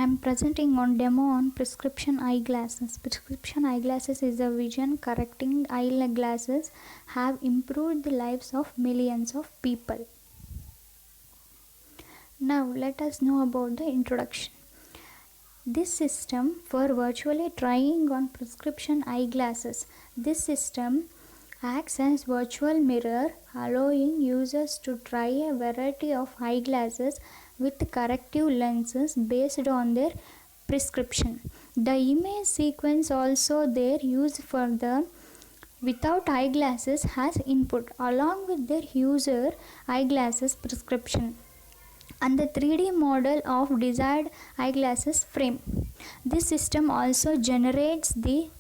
am presenting on demo on prescription eyeglasses. Prescription eyeglasses is a vision correcting eyeglasses have improved the lives of millions of people. Now let us know about the introduction. This system for virtually trying on prescription eyeglasses. This system acts as virtual mirror, allowing users to try a variety of eyeglasses with corrective lenses based on their prescription. The image sequence also there used for the without eyeglasses has input along with their user eyeglasses prescription and the 3D model of desired eyeglasses frame. This system also generates the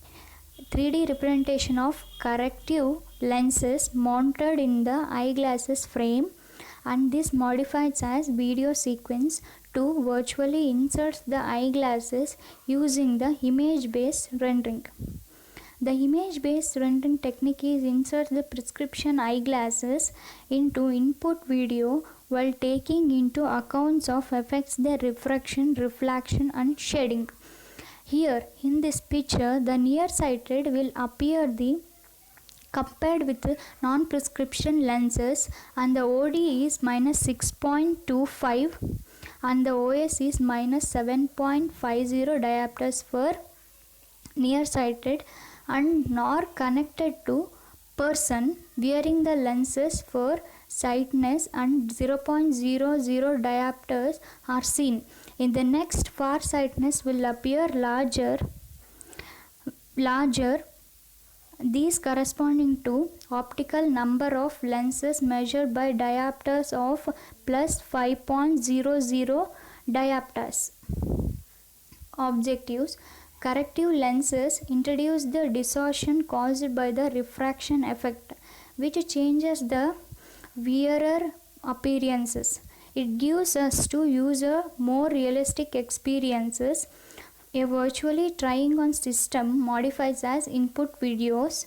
3D representation of corrective lenses mounted in the eyeglasses frame, and this modifies as video sequence to virtually insert the eyeglasses using the image based rendering. The image based rendering technique is insert the prescription eyeglasses into input video while taking into account of effects the refraction, reflection and shading. Here in this picture the nearsighted will appear the compared with non-prescription lenses, and the OD is minus 6.25 and the OS is minus 7.50 diopters for nearsighted and nor connected to person wearing the lenses for sightness, and 0.00 diopters are seen. In the next farsightedness will appear larger these corresponding to optical number of lenses measured by diopters of plus 5.00 diopters. Objectives: corrective lenses introduce the distortion caused by the refraction effect, which changes the wearer appearances. It gives us to user more realistic experiences. A virtually trying on system modifies as input videos.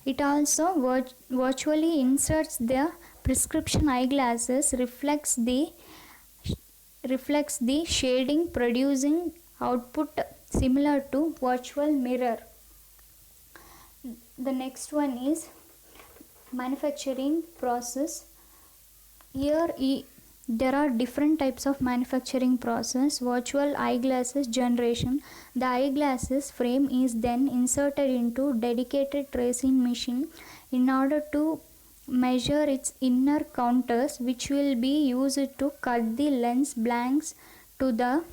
It also virtually inserts the prescription eyeglasses, reflects the shading, producing output similar to virtual mirror. The next one is manufacturing process. Here there are different types of manufacturing process. Virtual eyeglasses generation. The eyeglasses frame is then inserted into dedicated tracing machine in order to measure its inner counters, which will be used to cut the lens blanks to the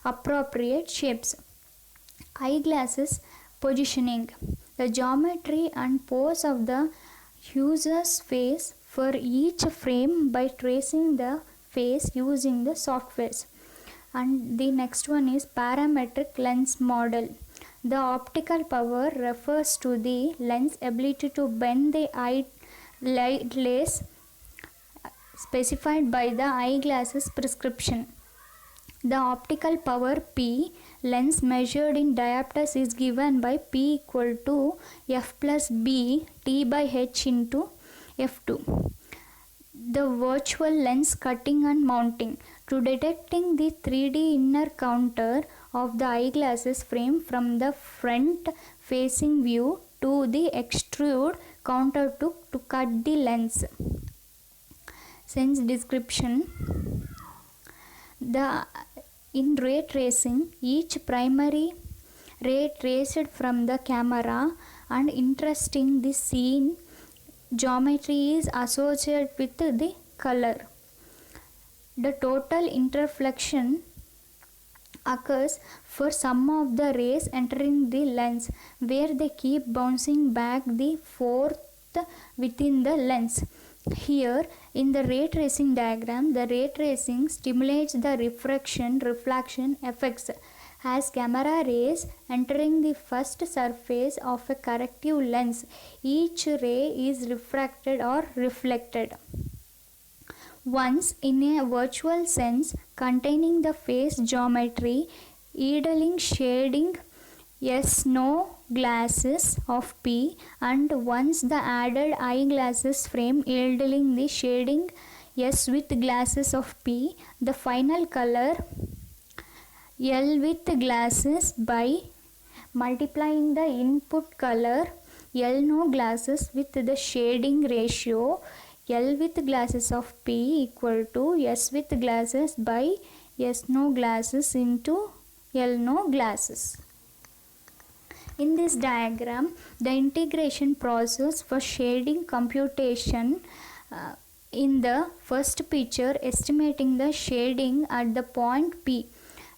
appropriate shapes. Eyeglasses positioning. The geometry and pose of the user's face for each frame by tracing the face using the softwares. And the next one is parametric lens model. The optical power refers to the lens ability to bend the eyelash specified by the eyeglasses prescription. The optical power P lens measured in diopters is given by P equal to F plus B T by H into F2. The virtual lens cutting and mounting. To detecting the 3D inner counter of the eyeglasses frame from the front facing view to the extrude counter to cut the lens. Sense description. In ray tracing, each primary ray traced from the camera and interesting the scene geometry is associated with the color. The total interflection occurs for some of the rays entering the lens, where they keep bouncing back the forth within the lens. Here in the ray tracing diagram, the ray tracing stimulates the reflection effects as camera rays entering the first surface of a corrective lens. Each ray is refracted or reflected once in a virtual sense containing the face geometry, yielding shading S no glasses of P, and once the added eyeglasses frame yielding the shading S with glasses of P. The final color L with glasses by multiplying the input color L no glasses with the shading ratio L with glasses of P equal to S with glasses by S no glasses into L no glasses. In this diagram, the integration process for shading computation in the first picture estimating the shading at the point P.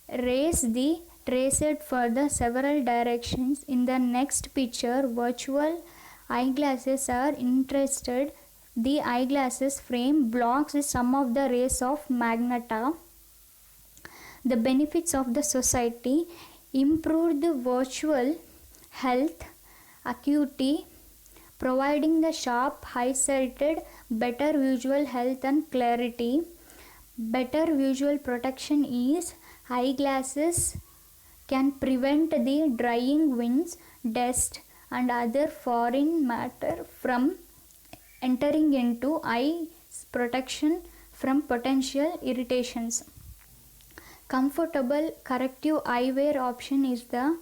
Raise the traced for the several directions. In the next picture, virtual eyeglasses are interested. The eyeglasses frame blocks some of the rays of magneta. The benefits of the society: improved virtual health acuity, providing the sharp high-sighted better visual health and clarity. Better visual protection is eyeglasses can prevent the drying winds, dust and other foreign matter from entering into eye, protection from potential irritations. Comfortable corrective eyewear option is the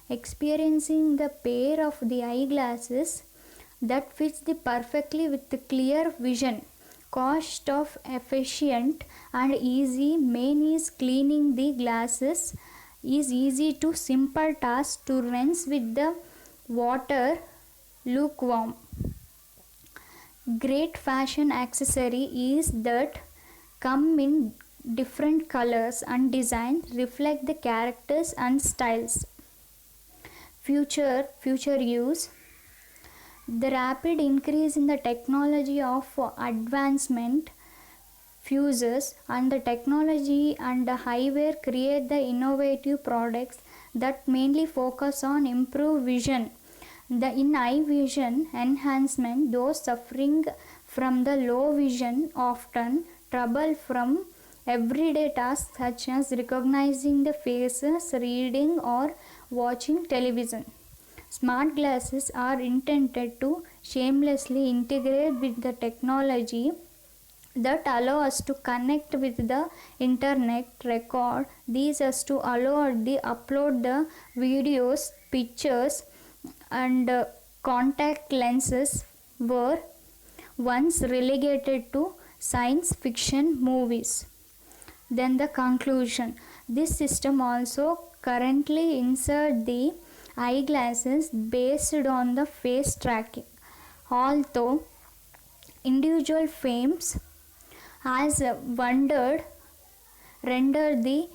experiencing the pair of the eyeglasses that fits the perfectly with the clear vision. Cost of efficient and easy. Main is cleaning the glasses is easy to simple task to rinse with the water lukewarm. Great fashion accessory is that come in different colors and designs reflect the characters and styles. Future use: the rapid increase in the technology of advancement fuses and the technology and the eyewear create the innovative products that mainly focus on improved vision. The in eye vision enhancement, those suffering from the low vision often trouble from everyday tasks such as recognizing the faces, reading or watching television. Smart glasses are intended to seamlessly integrate with the technology that allow us to connect with the internet, record these as to allow the upload the videos, pictures and contact lenses were once relegated to science fiction movies. Then the conclusion: this system also currently insert the eyeglasses based on the face tracking. Although individual frames has rendered the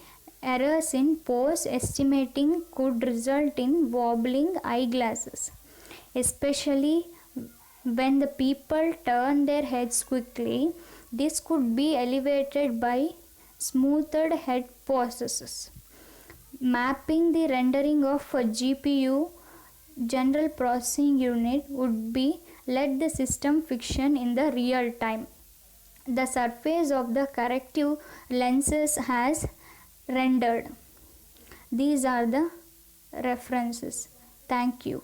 errors in post estimating could result in wobbling eyeglasses, especially when the people turn their heads quickly. This could be elevated by smoothed head processes. Mapping the rendering of a GPU general processing unit would be let the system fiction in the real time. The surface of the corrective lenses has rendered. These are the references. Thank you.